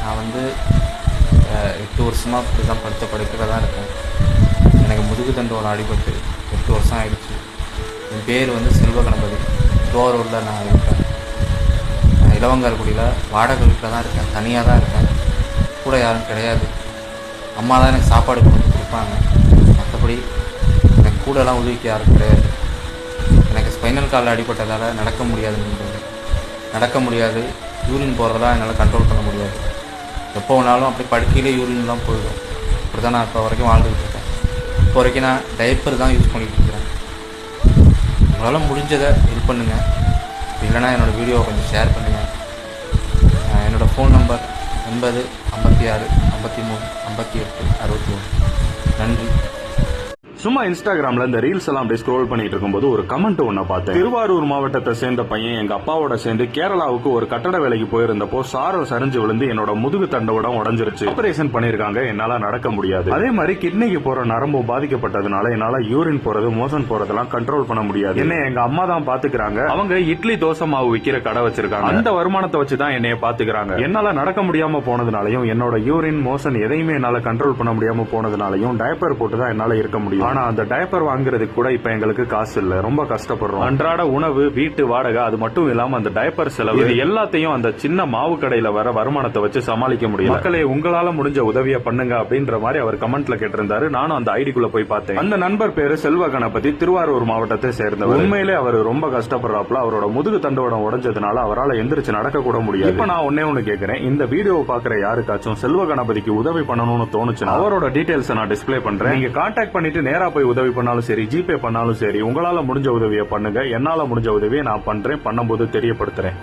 நான் வந்து 8 வருஷமாக இப்படி தான் படுத்த படுக்கையில் தான் இருக்கேன். எனக்கு முதுகு தண்டோட அடிபட்டு 8 வருஷம் ஆகிடுச்சு. என் பேர் வந்து செல்வ கணபதி. திருவாரூரில் நான் இருக்கேன். இளவங்கார்குடியில் வாடகை வீட்டில் தான் இருக்கேன். தனியாக தான் இருக்கேன். கூட யாரும் கிடையாது. அம்மா தான் எனக்கு சாப்பாடு கொண்டு வந்து கொடுப்பாங்க. மற்றபடி எனக்கு கூடலாம் உதவிக்கு யாரும் கிடையாது. எனக்கு ஸ்பைனல் காலில் அடிபட்டதால் நடக்க முடியாது. யூரின் போகிறதெல்லாம் என்னால் கண்ட்ரோல் பண்ண முடியாது. எப்போ வேணாலும் அப்படி படுக்கையிலே யூரின்லாம் போயிடும். அப்படி தான் நான் இப்போ வரைக்கும் வாழ்ந்துக்கிட்டு இருக்கேன். இப்போ வரைக்கும் நான் டைப்பர் தான் யூஸ் பண்ணிகிட்டு இருக்கிறேன். உங்களால் முடிஞ்சதை இது பண்ணுங்கள். இல்லைனா என்னோடய வீடியோவை கொஞ்சம் ஷேர் பண்ணுங்கள். என்னோடய ஃபோன் நம்பர் 80 56 53 58 61. நன்றி. சும்மா இன்ஸ்டாகிராம்ல இந்த ரீல்ஸ் எல்லாம் அப்படியே ஸ்க்ரோல் பண்ணிட்டு இருக்கும்போது ஒரு கமெண்ட் ஒன்ன பார்த்தேன். திருவாரூர் மாவட்டத்தை சேர்ந்த பையன் எங்க அப்பாவோட சேர்ந்து கேரளாவுக்கு ஒரு கட்டட வேலைக்கு போயிருந்தப்போ சாரல் சரிஞ்சு விழுந்து என்னோட முதுகு தண்டோட உடஞ்சிருச்சு. ஆபரேஷன் பண்ணிருக்காங்க. என்னால நடக்க முடியாது. அதே மாதிரி கிட்னிக்கு போற நரம்பு பாதிக்கப்பட்டதுனால என்னால யூரின் போறது மோஷன் போறதெல்லாம் கண்ட்ரோல் பண்ண முடியாது. என்ன எங்க அம்மா தான் பாத்துக்கிறாங்க. அவங்க இட்லி தோசை மாவு விக்கிற கடை வச்சிருக்காங்க. அந்த வருமானத்தை வச்சுதான் என்னைய பாத்துக்கிறாங்க. என்னால நடக்க முடியாம போனதுனாலையும் என்னோட யூரின் மோஷன் எதையுமே என்னால கண்ட்ரோல் பண்ண முடியாம போனதுனாலையும் டைப்பர் போட்டுதான் என்னால இருக்க முடியும். ஆனா அந்த டைப்பர் வாங்குறதுக்கு கூட இப்ப எங்களுக்கு காசு இல்ல. ரொம்ப கஷ்டப்படுறோம். அன்றாட உணவு, வீட்டு வாடகை, அது மட்டும் இல்லாம அந்த டைப்பர் செலவு, இது எல்லாத்தையும் அந்த சின்ன மாவு கடையில வர வருமானத்தை வச்சு சமாளிக்க முடியும். மக்களே, உங்களால முடிஞ்ச உதவியை பண்ணுங்க அப்படின்ற மாதிரி அவர் கமெண்ட்ல கேட்டிருந்தாரு. நானும் அந்த ஐடிக்குள்ள போய் பார்த்தேன். அந்த நண்பர் பேரு செல்வ கணபதி, திருவாரூர் மாவட்டத்தை சேர்ந்தவர். உண்மையிலே அவர் ரொம்ப கஷ்டப்படுறாப்ல. அவரோட முதுகு தண்டோடம் உடைஞ்சதுனால அவரால் எந்திரிச்சு நடக்க கூட முடியாது. இப்ப நான் ஒண்ணு கேட்கிறேன். இந்த வீடியோ பாக்குற யாருக்காச்சும் செல்வ கணபதிக்கு உதவி பண்ணணும்னு தோணுச்சுன்னா அவரோட டீடைல்ஸ் நான் டிஸ்பிளே பண்றேன். நீங்க கான்டாக்ட் பண்ணிட்டு நேரா போய் உதவி பண்ணாலும் சரி, ஜிபே பண்ணாலும் சரி, உங்களால முடிஞ்ச உதவியை பண்ணுங்க. என்னால முடிஞ்ச உதவியை நான் பண்றேன். பண்ணும்போது தெரியப்படுத்துறேன்.